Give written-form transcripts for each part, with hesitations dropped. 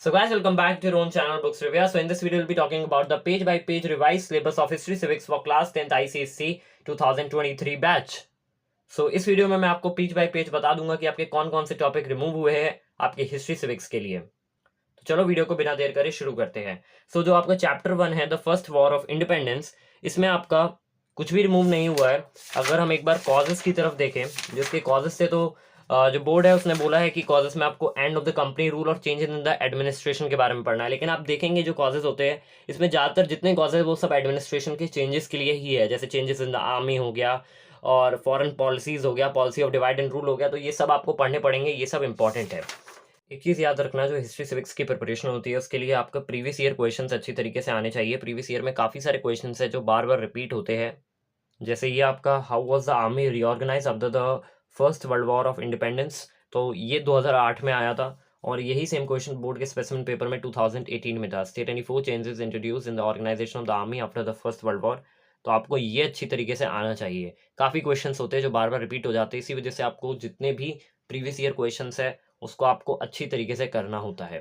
So guys, welcome back to your own channel Books Review. So in this video, we'll be talking about the page-by-page revised syllabus of History Civics for Class 10th ICSE 2023 batch. So इस video में मैं आपको page bye page बता दूंगा कि आपके कौन कौन से टॉपिक रिमूव हुए हैं आपके हिस्ट्री सिविक्स के लिए. तो चलो वीडियो को बिना देर करे शुरू करते हैं. सो जो आपका चैप्टर 1 है, the first war of independence, इसमें आपका कुछ भी रिमूव नहीं हुआ है. अगर हम एक बार कॉजेस की तरफ देखें, जिसके कॉजेस थे, तो जो बोर्ड है उसने बोला है कि कॉजेस में आपको end of the company rule और चेंज इन द एडमिनिस्ट्रेशन के बारे में पढ़ना है. लेकिन आप देखेंगे जो कॉजेस होते हैं इसमें ज़्यादातर जितने कॉजेस वो सब एडमिनिस्ट्रेशन के चेंजेस के लिए ही है. जैसे चेंजेस इन द आर्मी हो गया और फॉरेन पॉलिसीज हो गया, policy of divide and rule हो गया. तो ये सब आपको पढ़ने पड़ेंगे, ये सब इंपॉर्टेंट है. एक चीज़ याद रखना, जो हिस्ट्री सिविक्स की प्रिपरेशन होती है उसके लिए आपका प्रीवियस ईयर क्वेश्चंस अच्छी तरीके से आने चाहिए. प्रीवियस ईयर में काफ़ी सारे क्वेश्चंस है जो बार बार रिपीट होते हैं. जैसे ये आपका how was the army reorganise after the first world war of independence, तो ये 2008 में आया था. और यही सेम क्वेश्चन बोर्ड के स्पेसिमेन पेपर में 2018 में था. State any 4 changes introduce in the organisation of the army after the first world war. तो आपको ये अच्छी तरीके से आना चाहिए. काफ़ी क्वेश्चंस होते हैं जो बार बार रिपीट हो जाते हैं, इसी वजह से आपको जितने भी प्रीवियस ईयर क्वेश्चंस है उसको आपको अच्छी तरीके से करना होता है.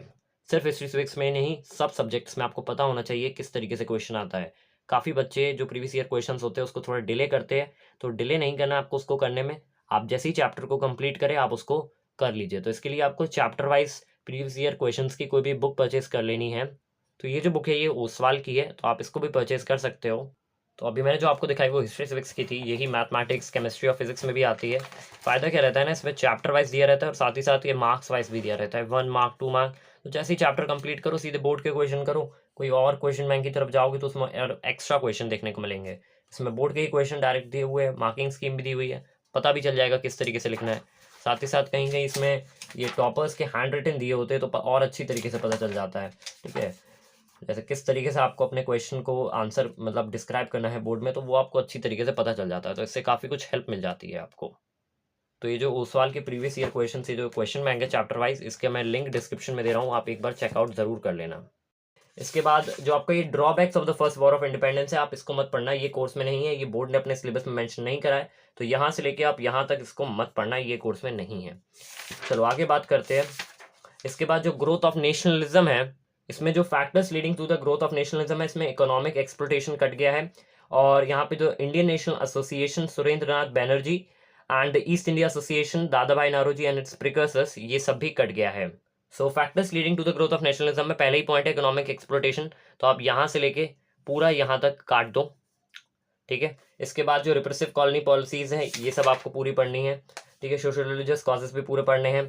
सिर्फ हिस्ट्री सिविक्स में नहीं, सब सब्जेक्ट्स में आपको पता होना चाहिए किस तरीके से क्वेश्चन आता है. काफ़ी बच्चे जो प्रीवियस ईयर क्वेश्चंस होते हैं उसको थोड़ा डिले करते हैं, तो डिले नहीं करना आपको उसको करने में. आप जैसे ही चैप्टर को कंप्लीट करें आप उसको कर लीजिए. तो इसके लिए आपको chapter wise previous year questions की कोई भी बुक परचेज कर लेनी है. तो ये जो बुक है ये ओसवाल की है, तो आप इसको भी परचेज कर सकते हो. तो अभी मैंने जो आपको दिखाई वो हिस्ट्री सिविक्स की थी, यही मैथमेटिक्स, केमिस्ट्री और फिजिक्स में भी आती है. फ़ायदा क्या रहता है ना, इसमें चैप्टर वाइज दिया रहता है और साथ ही साथ ये मार्क्स वाइज भी दिया रहता है, 1 मार्क 2 मार्क. तो जैसे ही चैप्टर कंप्लीट करो सीधे बोर्ड के क्वेश्चन करो. कोई और क्वेश्चन बैंक की तरफ जाओगे तो उसमें एक्स्ट्रा क्वेश्चन देखने को मिलेंगे. इसमें बोर्ड के ही क्वेश्चन डायरेक्ट दिए हुए हैं, मार्किंग स्कीम भी दी हुई है, पता भी चल जाएगा किस तरीके से लिखना है. साथ ही साथ कहीं कहीं इसमें ये टॉपर्स के हैंड रिटन दिए होते हैं तो और अच्छी तरीके से पता चल जाता है. ठीक है, जैसे किस तरीके से आपको अपने क्वेश्चन को आंसर मतलब डिस्क्राइब करना है बोर्ड में, तो वो आपको अच्छी तरीके से पता चल जाता है. तो इससे काफ़ी कुछ हेल्प मिल जाती है आपको. तो ये जो ओसवाल के प्रीवियस ईयर क्वेश्चन से जो क्वेश्चन बैंक है चैप्टर वाइज, इसके मैं लिंक डिस्क्रिप्शन में दे रहा हूँ, आप एक बार चेकआउट जरूर कर लेना. इसके बाद जो आपका ये drawbacks of the first war of independence है, आप इसको मत पढ़ना, ये कोर्स में नहीं है, ये बोर्ड ने अपने सिलेबस में मेंशन नहीं करा है. तो यहाँ से लेके आप यहाँ तक इसको मत पढ़ना, ये कोर्स में नहीं है. चलो आगे बात करते हैं. इसके बाद जो ग्रोथ ऑफ नेशनलिज्म है, इसमें जो factors leading to the growth of nationalism है, इसमें इकोनॉमिक एक्सप्लोटेशन कट गया है. और यहाँ पे जो Indian national association Surendranath Banerjee and east India association दादा भाई नारोजी एंड इट्स प्रिकर्सर्स, ये सब भी कट गया है. So factors leading to the growth of nationalism में पहले ही पॉइंट है इकोनॉमिक एक्सप्लोटेशन, तो आप यहाँ से लेके पूरा यहाँ तक काट दो. ठीक है, इसके बाद जो रिप्रेसिव कॉलोनी पॉलिसीज हैं ये सब आपको पूरी पढ़नी है. ठीक है, सोशल रिलीजियस कॉजेस भी पूरे पढ़ने हैं.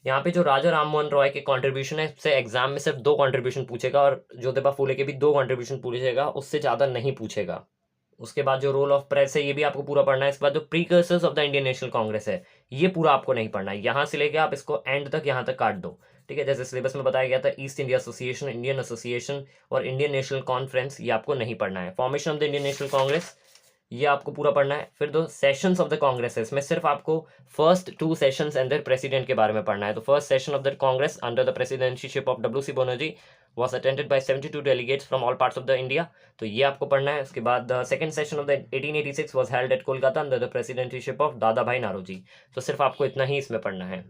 यहाँ पे जो राजा राम मोहन रॉय के कंट्रीब्यूशन है, इससे एग्जाम में सिर्फ 2 कंट्रीब्यूशन पूछेगा और ज्योतिबा फूले के भी 2 कंट्रीब्यूशन पूछेगा, उससे ज़्यादा नहीं पूछेगा. उसके बाद जो रोल ऑफ प्रेस है ये भी आपको पूरा पढ़ना है. इसके बाद जो precursors of the Indian national Congress है ये पूरा आपको नहीं पढ़ना है. यहाँ से लेके आप इसको एंड तक यहाँ तक काट दो. ठीक है, जैसे सिलेबस में बताया गया था, east India association, Indian association और इंडियन नेशनल कॉन्फ्रेंस, ये आपको नहीं पढ़ना है. Formation of the Indian national Congress ये आपको पूरा पढ़ना है. फिर दो सेशंस ऑफ द कांग्रेस है, इसमें सिर्फ आपको फर्स्ट 2 सेशंस अंडर प्रेसिडेंट के बारे में पढ़ना है. तो first session of the Congress under the presidentship of WC Banerjee was attended by 72 delegates from all parts of the India. तो ये आपको पढ़ना है. उसके बाद the second session of the 1886 was held at Kolkata under the presidentship of Dadabhai Naoroji. तो सिर्फ आपको इतना ही इसमें पढ़ना है.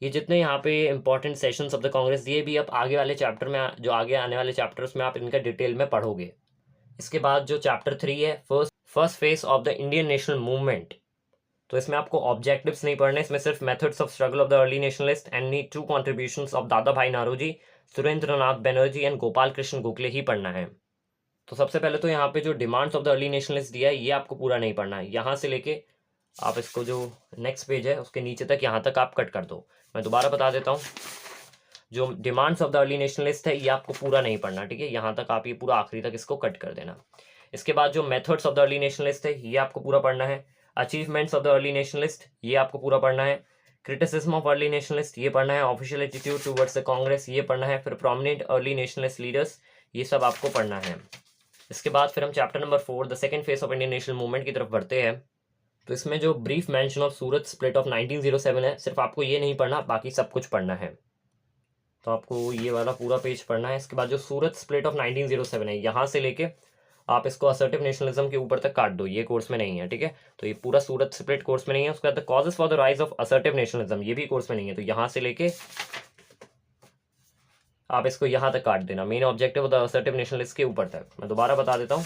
ये जितने यहाँ पे important sessions of the Congress दिए भी आप आगे वाले चैप्टर में, जो आगे आने वाले चैप्टर्स में आप इनका डिटेल में पढ़ोगे. इसके बाद जो चैप्टर 3 है, first phase of the Indian national movement, तो इसमें आपको ऑब्जेक्टिव्स नहीं पढ़ने, इसमें सिर्फ methods of struggle of the early nationalist and knee 2 contributions of Dadabhai Naoroji, Surendranath Banerjee and Gopal Krishna Gokhale ही पढ़ना है. तो सबसे पहले तो यहाँ पे जो demands of the early nationalist दिया है ये आपको पूरा नहीं पढ़ना है. यहाँ से लेके आप इसको जो नेक्स्ट पेज है उसके नीचे तक यहाँ तक आप कट कर दो. मैं दोबारा बता देता हूँ, जो demands of the early nationalist है ये आपको पूरा नहीं पढ़ना. ठीक है, यहाँ तक आप ये पूरा आखिरी तक इसको कट कर देना. इसके बाद जो methods of the early nationalist है ये आपको पूरा पढ़ना है. Achievements of the early nationalist ये आपको पूरा पढ़ना है. क्रिटिसिज्म ऑफ अर्ली नेशनलिस्ट ये पढ़ना है. Official attitude towards the Congress ये पढ़ना है. फिर प्रोमिनेंट अर्ली नेशनलिस्ट लीडर्स ये सब आपको पढ़ना है. इसके बाद फिर हम chapter number 4 the second phase of Indian national movement की तरफ बढ़ते हैं. तो इसमें जो brief mention of Surat split of 1907 है, सिर्फ आपको ये नहीं पढ़ना, बाकी सब कुछ पढ़ना है. तो आपको ये वाला पूरा पेज पढ़ना है. इसके बाद जो सूरत स्प्लिट ऑफ 1907 है, यहाँ से लेके आप इसको असर्टिव नेशनलिज्म के ऊपर तक काट दो, ये कोर्स में नहीं है. ठीक है, तो ये पूरा सूरत स्प्लिट कोर्स में नहीं है. उसके बाद the causes for the rise of assertive nationalism ये भी कोर्स में नहीं है. तो यहाँ से लेके आप इसको यहाँ तक काट देना, main objective of the assertive nationalist के ऊपर तक। मैं दोबारा बता देता हूँ,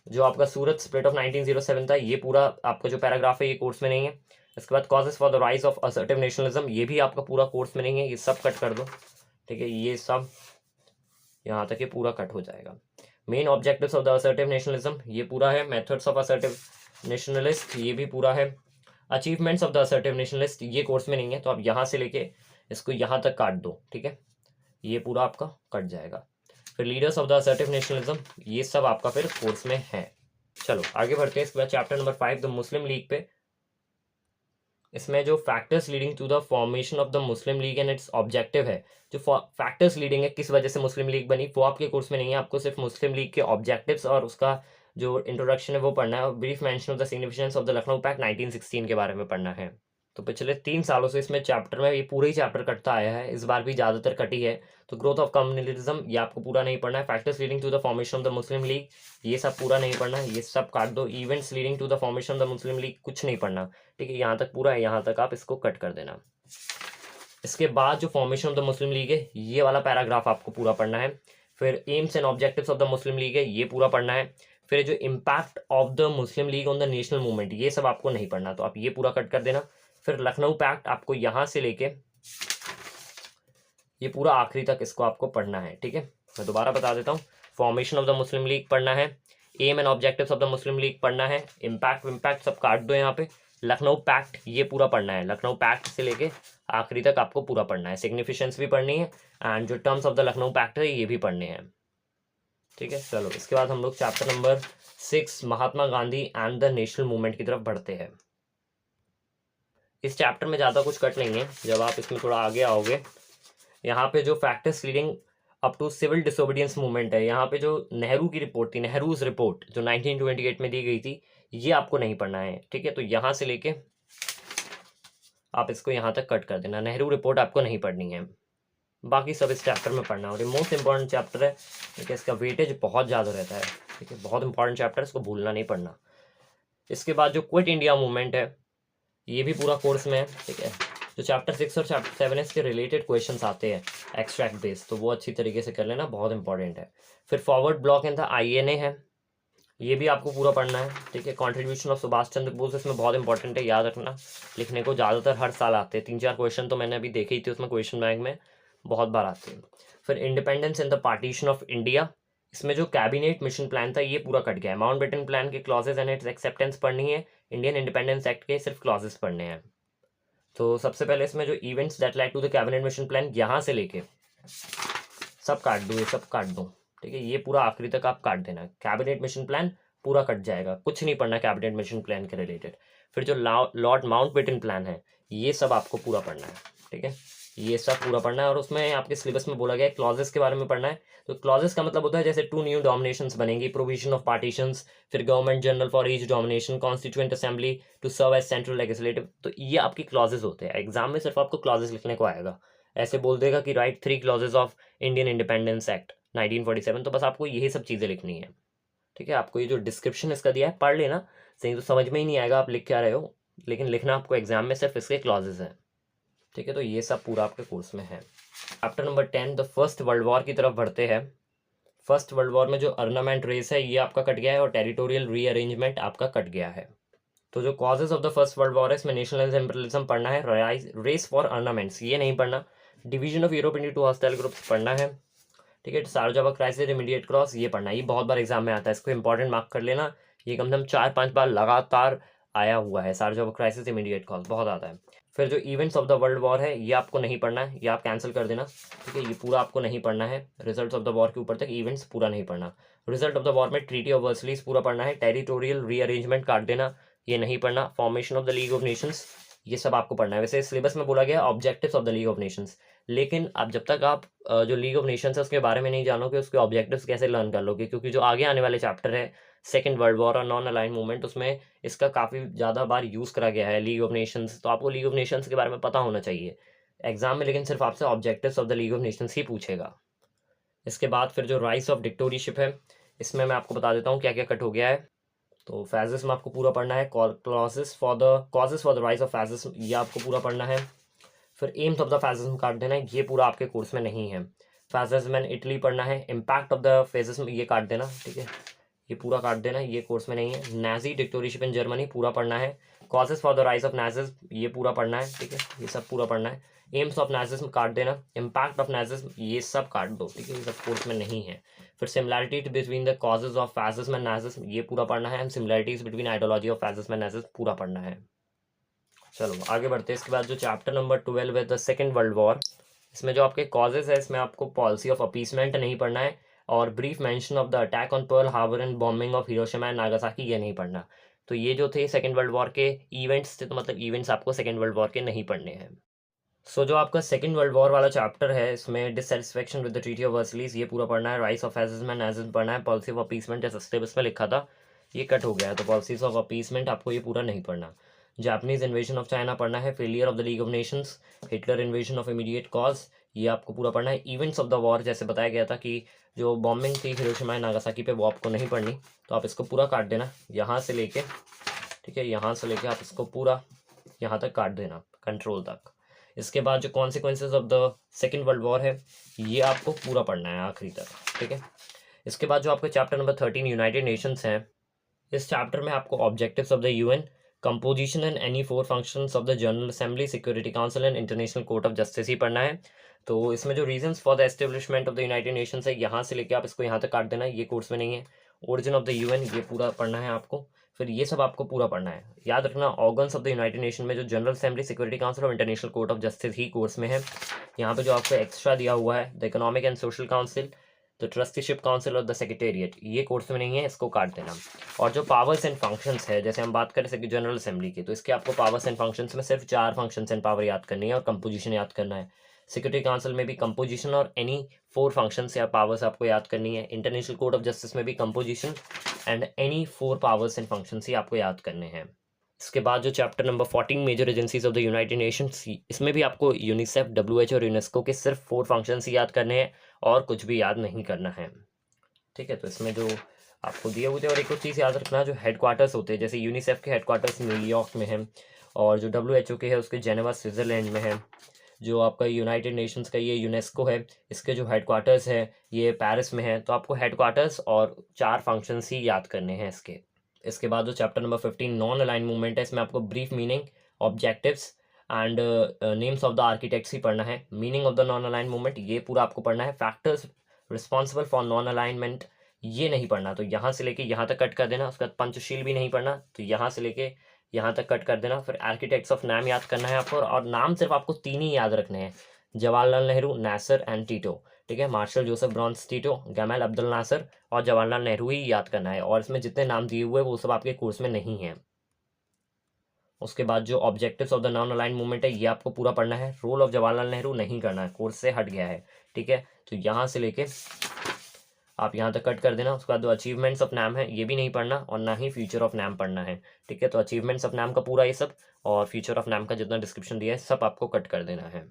जो आपका सूरत स्प्लिट ऑफ 1907 था, ये पूरा आपका जो पैराग्राफ है ये कोर्स में नहीं है। इसके बाद causes for the rise of assertive nationalism, ये भी आपका पूरा कोर्स में नहीं है, ये सब कट कर दो, ठीक है। ये सब यहाँ तक ये पूरा कट हो जाएगा। Main objectives of the assertive nationalism ये पूरा है। मेथड्स ऑफ असर्टिव नेशनलिस्ट ये भी पूरा है। Achievements of the assertive nationalist ये कोर्स में नहीं है, तो आप यहाँ से लेके इसको यहाँ तक काट दो, ठीक है। ये पूरा आपका कट जाएगा। फिर leaders of the assertive nationalism ये सब आपका फिर कोर्स में है। चलो आगे बढ़ते हैं। इसके बाद chapter number 5 the Muslim League पे। इसमें जो factors leading to the formation of the Muslim League and its objective है, जो फैक्टर्स लीडिंग है किस वजह से मुस्लिम लीग बनी, वो आपके कोर्स में नहीं है। आपको सिर्फ मुस्लिम लीग के ऑब्जेक्टिव्स और उसका जो इंट्रोडक्शन है वो पढ़ना है, और brief mention of the significance of the Lucknow pact 1916 के बारे में पढ़ना है। तो पिछले 3 सालों से इसमें चैप्टर में ये पूरा ही चैप्टर कटता आया है, इस बार भी ज़्यादातर कटी है। तो ग्रोथ ऑफ कम्युनलिज्म ये आपको पूरा नहीं पढ़ना है। Factors leading to the formation of the Muslim League ये सब पूरा नहीं पढ़ना है, ये सब काट दो। Events leading to the formation of the Muslim League कुछ नहीं पढ़ना, ठीक है। यहाँ तक पूरा है, यहाँ तक आप इसको कट कर देना। इसके बाद जो formation of the Muslim league है ये वाला पैराग्राफ आपको पूरा पढ़ना है। फिर AIIMS and objectives of the Muslim league है ये पूरा पढ़ना है। फिर जो impact of the Muslim league on the national movement ये सब आपको नहीं पढ़ना, तो आप ये पूरा कट कर देना। फिर लखनऊ पैक्ट आपको यहाँ से लेके ये पूरा आखिरी तक इसको आपको पढ़ना है, ठीक है। मैं दोबारा बता देता हूँ, formation of the Muslim League पढ़ना है, aim and objectives of the Muslim League पढ़ना है, इम्पैक्ट सब काट दो यहाँ पे। लखनऊ पैक्ट ये पूरा पढ़ना है, लखनऊ पैक्ट से लेके आखिरी तक आपको पूरा पढ़ना है। सिग्निफिकेंस भी पढ़नी है एंड जो terms of the Lucknow pact है ये भी पढ़ने हैं, ठीक है। चलो इसके बाद हम लोग chapter number 6 Mahatma Gandhi and the national movement की तरफ बढ़ते हैं। इस चैप्टर में ज़्यादा कुछ कट नहीं है, जब आप इसमें थोड़ा आगे आओगे यहाँ पे जो factors leading up to civil disobedience movement है, यहाँ पे जो नेहरू की रिपोर्ट थी, नेहरूज रिपोर्ट जो 1928 में दी गई थी, ये आपको नहीं पढ़ना है, ठीक है। तो यहाँ से लेके आप इसको यहाँ तक कट कर देना, नेहरू रिपोर्ट आपको नहीं पढ़नी है, बाकी सब इस चैप्टर में पढ़ना है। और ये मोस्ट इंपॉर्टेंट चैप्टर है, ठीक है, इसका वेटेज बहुत ज़्यादा रहता है, ठीक है, बहुत इंपॉर्टेंट चैप्टर है, इसको भूलना नहीं पढ़ना। इसके बाद जो क्विट इंडिया मूवमेंट है ये भी पूरा कोर्स में है, ठीक है। जो चैप्टर 6 और चैप्टर 7 है इसके रिलेटेड क्वेश्चंस आते हैं एक्सट्रैक्ट बेस, तो वो अच्छी तरीके से कर लेना, बहुत इंपॉर्टेंट है। फिर forward block and the INA है, ये भी आपको पूरा पढ़ना है, ठीक है। कॉन्ट्रीब्यूशन ऑफ सुभाष चंद्र बोस इसमें बहुत इंपॉर्टेंट है, याद रखना, लिखने को ज़्यादातर हर साल आते हैं, 3-4 क्वेश्चन तो मैंने अभी देखे ही थे उसमें, क्वेश्चन बैंक में बहुत बार आते हैं। फिर independence and the partition of India, इसमें जो कैबिनेट मिशन प्लान था ये पूरा कट गया है। माउंटबेटन प्लान के क्लॉजेज एंड इट्स एक्सेप्टेंस पढ़नी है, इंडियन इंडिपेंडेंस एक्ट के सिर्फ क्लॉजेस पढ़ने हैं। तो सबसे पहले इसमें जो events that led to the cabinet mission plan यहाँ से लेके सब काट दो, ये सब काट दो, ठीक है। ये पूरा आखिरी तक आप काट देना, कैबिनेट मिशन प्लान पूरा कट जाएगा, कुछ नहीं पढ़ना कैबिनेट मिशन प्लान के रिलेटेड। फिर जो लॉर्ड माउंटबेटन प्लान है ये सब आपको पूरा पढ़ना है, ठीक है, ये सब पूरा पढ़ना है। और उसमें आपके सिलेबस में बोला गया है क्लॉजेस के बारे में पढ़ना है। तो क्लॉजेस का मतलब होता है जैसे 2 न्यू डोमिनेशंस बनेंगी, प्रोविजन ऑफ पार्टीशंस, फिर government general for each domination, constituent assembly to serve as central legislative, तो ये आपकी क्लॉजेस होते हैं। एग्जाम में सिर्फ आपको क्लॉजेस लिखने को आएगा, ऐसे बोल देगा कि right 3 clauses of Indian independence act 1947, तो बस आपको यही सब चीज़ें लिखनी है, ठीक है। आपको ये जो डिस्क्रिप्शन इसका दिया है पढ़ लेना, सही तो समझ में ही नहीं आएगा आप लिख क्या रहे हो, लेकिन लिखना आपको एग्जाम में सिर्फ इसके क्लॉजेस हैं, ठीक है। तो ये सब पूरा आपके कोर्स में है। Chapter number 10 the first world war की तरफ बढ़ते हैं। फर्स्ट वर्ल्ड वॉर में जो अर्नामेंट रेस है ये आपका कट गया है, और टेरिटोरियल रीअरेंजमेंट आपका कट गया है। तो जो causes of the first world war है इसमें नेशनलिज्म इम्पीरियलिज्म पढ़ना है, रेस फॉर अर्नामेंट्स ये नहीं पढ़ना, division of Europe into 2 hostile groups पढ़ना है, ठीक है। सार्जावा क्राइसिस इमीडिएट क्रॉस ये पढ़ना है, ये बहुत बार एग्जाम में आता है, इसको इंपॉर्टेंट मार्क कर लेना, ये कम से कम 4-5 बार लगातार आया हुआ है। सार्जावा क्राइसिस इमीडिएट क्रॉस बहुत आता है। फिर जो events of the world war है ये आपको नहीं पढ़ना है, ये आप कैंसिल कर देना, ठीक है, ये पूरा आपको नहीं पढ़ना है। रिजल्ट्स ऑफ द वॉर के ऊपर तक इवेंट्स पूरा नहीं पढ़ना। रिजल्ट ऑफ द वॉर में ट्रीटी ऑफ वर्सलीज पूरा पढ़ना है, टेरिटोरियल रीअरेंजमेंट काट देना, ये नहीं पढ़ना। Formation of the League of Nations ये सब आपको पढ़ना है। वैसे सिलेबस में बोला गया objectives of the League of Nations, लेकिन अब जब तक आप जो लीग ऑफ नेशंस है उसके बारे में नहीं जानोगे उसके ऑब्जेक्टिव्स कैसे लर्न कर लोगे, क्योंकि जो आगे आने वाले चैप्टर है सेकंड वर्ल्ड वॉर और नॉन अलाइन मूवमेंट, उसमें इसका काफ़ी ज़्यादा बार यूज़ करा गया है लीग ऑफ नेशंस, तो आपको लीग ऑफ नेशंस के बारे में पता होना चाहिए एग्जाम में, लेकिन सिर्फ आपसे objectives of the League of Nations ही पूछेगा। इसके बाद फिर जो राइस ऑफ डिक्टेटरशिप है इसमें मैं आपको बता देता हूँ क्या क्या कट हो गया है। तो फैसिज्म आपको पूरा पढ़ना है, causes for the rise of fascism ये आपको पूरा पढ़ना है। फिर एम्स ऑफ द फैसिज्म काट देना है, ये पूरा आपके कोर्स में नहीं है। फासिज्म इन इटली पढ़ना है, इम्पैक्ट ऑफ द फेसिज्म ये काट देना, ठीक है, ये पूरा काट देना, ये कोर्स में नहीं है। नाजी डिक्टेटरशिप इन जर्मनी पूरा पढ़ना है। Causes for the rise of Nazism ये पूरा पढ़ना है, ठीक है, ये सब पूरा पढ़ना है। एम्स ऑफ नाजिज्म काट देना, इम्पैक्ट ऑफ नाजिज्म ये सब काट दो, ठीक है, ये सब कोर्स में नहीं है। फिर similarity between the causes of fascism and Nazism ये पूरा पढ़ना है, and similarities between ideology of fascism and Nazism पूरा पढ़ना है। चलो आगे बढ़ते हैं। इसके बाद जो चैप्टर नंबर 12 है द सेकेंड वर्ल्ड वॉर, इसमें जो आपके कॉजेज है इसमें आपको पॉलिसी ऑफ अपीसमेंट नहीं पढ़ना है, और brief mention of the attack on Pearl Harbor and bombing of Hiroshima and Nagasaki ये नहीं पढ़ना। तो ये जो थे सेकेंड वर्ल्ड वॉर के इवेंट्स थे, तो मतलब इवेंट्स आपको सेकेंड वर्ल्ड वॉर के नहीं पढ़ने हैं। सो जो आपका सेकेंड वर्ल्ड वॉर वाला चैप्टर है इसमें dissatisfaction with the Treaty of Versailles ये पूरा पढ़ना है, rise of fascism and Nazism पढ़ना है, पॉलिसी ऑफ अपीसमेंट जैसा सिलेबस में लिखा था ये कट हो गया है, तो पॉलिसीज ऑफ अपीसमेंट आपको ये पूरा नहीं पढ़ना। जापानीज इन्वेजन ऑफ चाइना पढ़ना है, failure of the League of Nations, Hitler invasion of immediate cause ये आपको पूरा पढ़ना है। इवेंट्स ऑफ द वॉर जैसे बताया गया था कि जो बॉम्बिंग थी हिरोशिमा एंड नागासाकी पे वो आपको नहीं पढ़नी, तो आप इसको पूरा काट देना यहाँ से लेके, ठीक है, यहाँ से लेके आप इसको पूरा यहाँ तक काट देना, कंट्रोल तक। इसके बाद जो consequences of the second World war है ये आपको पूरा पढ़ना है आखिरी तक, ठीक है। इसके बाद जो आपका चैप्टर नंबर 13 यूनाइटेड नेशंस है, इस चैप्टर में आपको objectives of the UN, composition and any 4 functions of the General Assembly, Security Council and International Court of Justice ही पढ़ना है। तो इसमें जो reasons for the establishment of the United Nations है यहाँ से लेके आप इसको यहाँ तक काट देना, ये कोर्स में नहीं है। ओरिजिन ऑफ द यूएन ये पूरा पढ़ना है आपको, फिर ये सब आपको पूरा पढ़ना है। याद रखना organs of the United nation में जो जनरल असेंबली, सिक्योरिटी काउंसिल और international Court of Justice he course में है। यहाँ पे जो आपको एक्स्ट्रा दिया हुआ है the economic and social council, the trusteeship council और द सेक्रेटेरिएट ये कोर्स में नहीं है, इसको काट देना। और जो पावर्स एंड फंक्शंस है, जैसे हम बात करें जैसे कि जनरल असेंबली की, तो इसके आपको पावर्स एंड फंक्शंस में सिर्फ 4 फंक्शंस एंड पावर याद करनी है और कंपोजिशन याद करना है। सिक्योरिटी काउंसिल में भी कंपोजिशन और एनी 4 फंक्शंस या पावर्स आपको याद करनी है। इंटरनेशनल कोर्ट ऑफ जस्टिस में भी composition and any 4 powers and functions ही आपको याद करने हैं। इसके बाद जो chapter number 14 major agencies of the United Nations, इसमें भी आपको यूनिसेफ, डब्ल्यूएचओ और यूनेस्को के सिर्फ 4 फंक्शंस ही याद करने हैं और कुछ भी याद नहीं करना है, ठीक है। तो इसमें जो आपको दिए हुए थे, और एक और चीज़ याद रखना, जो हेडक्वार्टर्स होते हैं, जैसे यूनिसेफ के हेडक्वार्टर्स न्यूयॉर्क में है, और जो डब्ल्यूएचओ के है उसके जेनेवा स्विट्ज़रलैंड में है। जो आपका यूनाइटेड नेशंस का ये यूनेस्को है, इसके जो हेडक्वार्टर्स है ये पेरिस में है। तो आपको हेडक्वार्टर्स और 4 फंक्शंस ही याद करने हैं इसके। इसके बाद जो chapter number 15 non align movement है, इसमें आपको brief meaning, objectives and names of the architects ही पढ़ना है। Meaning of the non align movement ये पूरा आपको पढ़ना है। Factors responsible for non alignment ये नहीं पढ़ना, तो यहाँ से लेके यहाँ तक कट कर देना। उसके बाद पंचशील भी नहीं पढ़ना, तो यहाँ से लेके यहाँ तक कट कर देना। फिर आर्किटेक्ट्स ऑफ नाम याद करना है आपको, और नाम सिर्फ आपको 3 ही याद रखने हैं, Jawaharlal Nehru, Nasser and Tito, ठीक है। Marshal Joseph Broz Tito, Gamal Abdul Nasser और जवाहरलाल नेहरू ही याद करना है, और इसमें जितने नाम दिए हुए वो सब आपके कोर्स में नहीं है। उसके बाद जो objectives of the non align movement है ये आपको पूरा पढ़ना है। रोल ऑफ जवाहरलाल नेहरू नहीं करना है, कोर्स से हट गया है, ठीक है। तो यहाँ से लेके आप यहाँ तक कट कर देना। उसके बाद जो अचीवमेंट्स ऑफ नाम है ये भी नहीं पढ़ना, और ना ही फ्यूचर ऑफ नाम पढ़ना है, ठीक है। तो अचीवमेंट्स ऑफ नाम का पूरा ये सब, और फ्यूचर ऑफ नाम का जितना डिस्क्रिप्शन दिया है सब आपको कट कर देना है।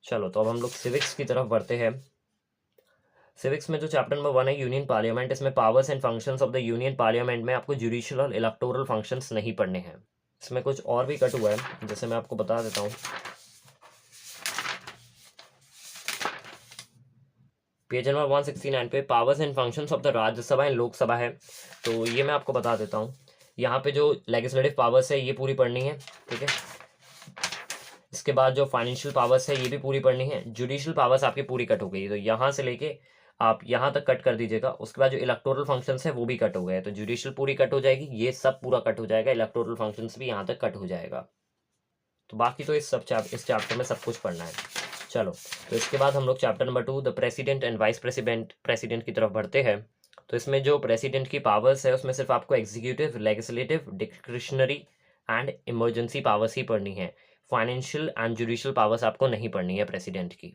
चलो तो अब हम लोग सिविक्स की तरफ बढ़ते हैं। सिविक्स में जो चैप्टर नंबर 1 है यूनियन पार्लियामेंट, इसमें powers and functions of the union parliament में आपको जुडिशियल और इलेक्टोरल फंक्शंस नहीं पढ़ने हैं। इसमें कुछ और भी कट हुआ है, जैसे मैं आपको बता देता हूँ। पेज नंबर 169 पे powers and functions of the Rajya Sabha and Lok Sabha है, तो ये मैं आपको बता देता हूँ। यहाँ पे जो लेजिस्लेटिव पावर्स है ये पूरी पढ़नी है, ठीक है। इसके बाद जो फाइनेंशियल पावर्स है ये भी पूरी पढ़नी है। जुडिशियल पावर्स आपकी पूरी कट हो गई, तो यहाँ से लेके आप यहाँ तक कट कर दीजिएगा। उसके बाद जो इलेक्टोरल फंक्शंस है वो भी कट हो गए, तो जुडिशियल पूरी कट हो जाएगी, ये सब पूरा कट हो जाएगा, इलेक्टोरल फंक्शंस भी यहाँ तक कट हो जाएगा। तो बाकी तो इस चैप्टर में सब कुछ पढ़ना है। चलो तो इसके बाद हम लोग chapter number 2 the president and vice president की तरफ बढ़ते हैं। तो इसमें जो प्रेसिडेंट की पावर्स है उसमें सिर्फ आपको executive, legislative, discretionary and emergency powers ही पढ़नी है। फाइनेंशियल एंड जुडिशियल पावर्स आपको नहीं पढ़नी है प्रेसिडेंट की।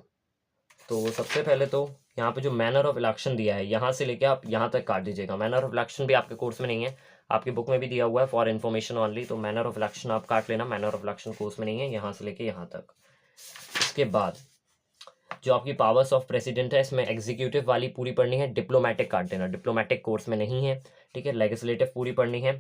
तो सबसे पहले तो यहाँ पे जो मैनर ऑफ इलेक्शन दिया है यहाँ से लेके आप यहाँ तक काट दीजिएगा। मैनर ऑफ इलेक्शन भी आपके कोर्स में नहीं है, आपकी बुक में भी दिया हुआ है फॉर इन्फॉर्मेशन ऑनली, तो मैनर ऑफ इलेक्शन आप काट लेना। मैनर ऑफ इलेक्शन कोर्स में नहीं है, यहाँ से लेके यहाँ तक। इसके बाद जो आपकी पावर्स ऑफ प्रेसिडेंट है इसमें एग्जीक्यूटिव वाली पूरी पढ़नी है, डिप्लोमेटिक काट देना, डिप्लोमेटिक कोर्स में नहीं है, ठीक है। लेजिस्लेटिव पूरी पढ़नी है,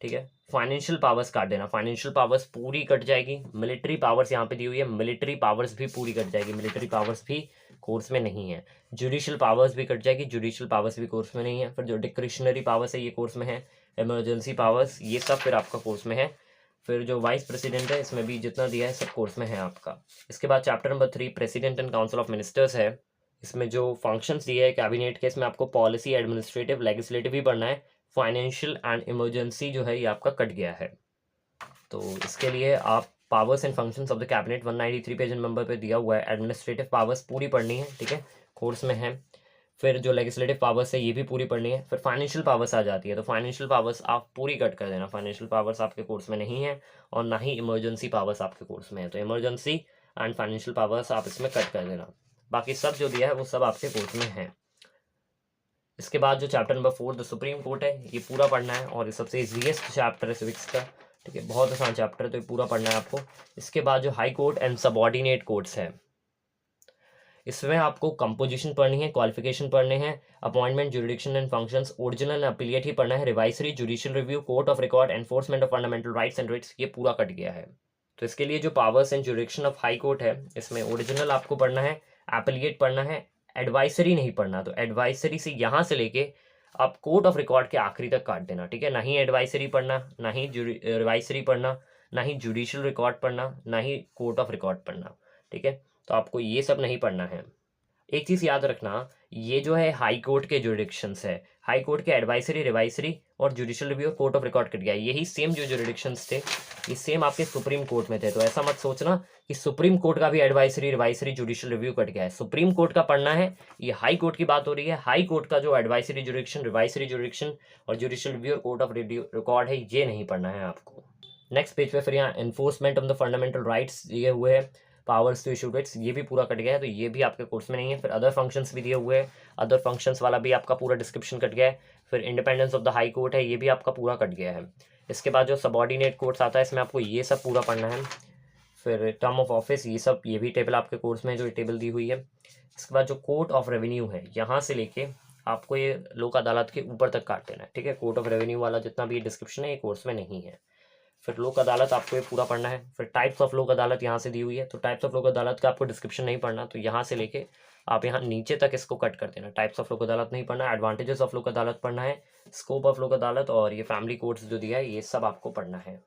ठीक है। फाइनेंशियल पावर्स काट देना, फाइनेंशियल पावर्स पूरी कट जाएगी। मिलिट्री पावर्स यहाँ पे दी हुई है, मिलिट्री पावर्स भी पूरी कट जाएगी, मिलिट्री पावर्स भी कोर्स में नहीं है। जुडिशियल पावर्स भी कट जाएगी, जुडिशियल पावर्स भी कोर्स में नहीं है। फिर जो डिस्क्रिशनरी पावर्स है ये कोर्स में है। इमरजेंसी पावर्स ये सब फिर आपका कोर्स में है। फिर जो वाइस प्रेसिडेंट है इसमें भी जितना दिया है सब कोर्स में है आपका। इसके बाद chapter number 3 president and council of ministers है। इसमें जो फंक्शंस दिए है कैबिनेट के, इसमें आपको पॉलिसी, एडमिनिस्ट्रेटिव, लेजिस्लेटिव भी पढ़ना है। फाइनेंशियल एंड इमरजेंसी जो है ये आपका कट गया है। तो इसके लिए आप powers and functions of the cabinet 193 page number पे दिया हुआ है। एडमिनिस्ट्रेटिव पावर्स पूरी पढ़नी है, ठीक है, कोर्स में है। फिर जो लेजिस्लेटिव पावर्स है ये भी पूरी पढ़नी है। फिर फाइनेंशियल पावर्स आ जाती है, तो फाइनेंशियल पावर्स आप पूरी कट कर देना। फाइनेंशियल पावर्स आपके कोर्स में नहीं है और ना ही इमरजेंसी पावर्स आपके कोर्स में है, तो इमरजेंसी एंड फाइनेंशियल पावर्स आप इसमें कट कर देना। बाकी सब जो दिया है वो सब आपके कोर्स में है। इसके बाद जो chapter number 4 the supreme court है ये पूरा पढ़ना है और ये सबसे इजीएस्ट चैप्टर है सिविक्स का, ठीक है, बहुत आसान चैप्टर है, तो ये पूरा पढ़ना है आपको। इसके बाद जो high court and subordinate courts है इसमें आपको कंपोजिशन पढ़नी है, क्वालिफिकेशन पढ़ने हैं, appointment, jurisdiction and functions, original and appellate ही पढ़ना है, revisory, judicial review, court of record, enforcement of fundamental rights and writs, ये पूरा कट गया है। तो इसके लिए जो powers and jurisdiction of high court है इसमें ओरिजिनल आपको पढ़ना है, अपीलिएट पढ़ना है, एडवाइसरी नहीं पढ़ना। तो एडवाइसरी से यहाँ से लेके आप कोर्ट ऑफ रिकॉर्ड के आखिरी तक काट देना, ठीक है। ना ही एडवाइसरी पढ़ना, ना ही रिवाइसरी पढ़ना, ना ही जुडिशियल रिकॉर्ड पढ़ना, ना ही कोर्ट ऑफ रिकॉर्ड पढ़ना, ठीक है। तो आपको ये सब नहीं पढ़ना है। एक चीज़ याद रखना, ये जो है हाई कोर्ट के जुरिडिक्शंस है, हाई कोर्ट के एडवाइसरी, रिवाइसरी और जुडिशियल रिव्यू और कोर्ट ऑफ रिकॉर्ड कट गया, यही सेम जो जुरिडिक्शंस थे ये सेम आपके सुप्रीम कोर्ट में थे। तो ऐसा मत सोचना कि सुप्रीम कोर्ट का भी एडवाइसरी, रिवाइसरी, जुडिशियल रिव्यू कट गया है। सुप्रीम कोर्ट का पढ़ना है, ये हाई कोर्ट की बात हो रही है। हाई कोर्ट का जो एडवाइसरी जुरिडिक्शन, रिवाइसरी जुरिडिक्शन और जुडिशियल रिव्यू और कोर्ट ऑफ रिकॉर्ड है ये नहीं पढ़ना है आपको। नेक्स्ट पेज पे फिर यहाँ enforcement of the fundamental rights दिए हुए हैं, पावर्स टू इशू रिट्स, ये भी पूरा कट गया है, तो ये भी आपके कोर्स में नहीं है। फिर अदर फंक्शंस भी दिए हुए हैं, अदर फंक्शंस वाला भी आपका पूरा डिस्क्रिप्शन कट गया है। फिर independence of the high court है, ये भी आपका पूरा कट गया है। इसके बाद जो सबऑर्डिनेट कोर्ट्स आता है इसमें आपको ये सब पूरा पढ़ना है। फिर टर्म ऑफ ऑफिस, ये सब, ये भी टेबल आपके कोर्स में जो टेबल दी हुई है। इसके बाद जो कोर्ट ऑफ रेवेन्यू है यहाँ से लेके आपको ये लोक अदालत के ऊपर तक काट देना है, ठीक है। कोर्ट ऑफ रेवेन्यू वाला जितना भी डिस्क्रिप्शन है ये कोर्स में नहीं है। फिर लोक अदालत आपको ये पूरा पढ़ना है। फिर टाइप्स ऑफ लोक अदालत यहाँ से दी हुई है, तो टाइप्स ऑफ लोक अदालत का आपको डिस्क्रिप्शन नहीं पढ़ना, तो यहाँ से लेके आप यहाँ नीचे तक इसको कट कर देना। टाइप्स ऑफ लोक अदालत नहीं पढ़ना, एडवांटेजेस ऑफ लोक अदालत पढ़ना है, स्कोप ऑफ लोक अदालत और ये फैमिली कोर्ट्स जो दिया है ये सब आपको पढ़ना है।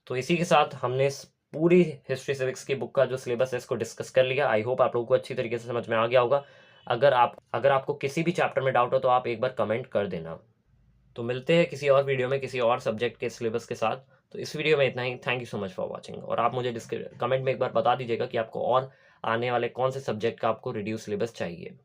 तो इसी के साथ हमने इस पूरी हिस्ट्री सिविक्स की बुक का जो सिलेबस है इसको डिस्कस कर लिया। आई होप आप लोगों को अच्छी तरीके से समझ में आ गया होगा। अगर आपको किसी भी चैप्टर में डाउट हो तो आप एक बार कमेंट कर देना। तो मिलते हैं किसी और वीडियो में किसी और सब्जेक्ट के सिलेबस के साथ। तो इस वीडियो में इतना ही। Thank you so much for watching. और आप मुझे कमेंट में एक बार बता दीजिएगा कि आपको और आने वाले कौन से सब्जेक्ट का आपको रिड्यूस सिलेबस चाहिए।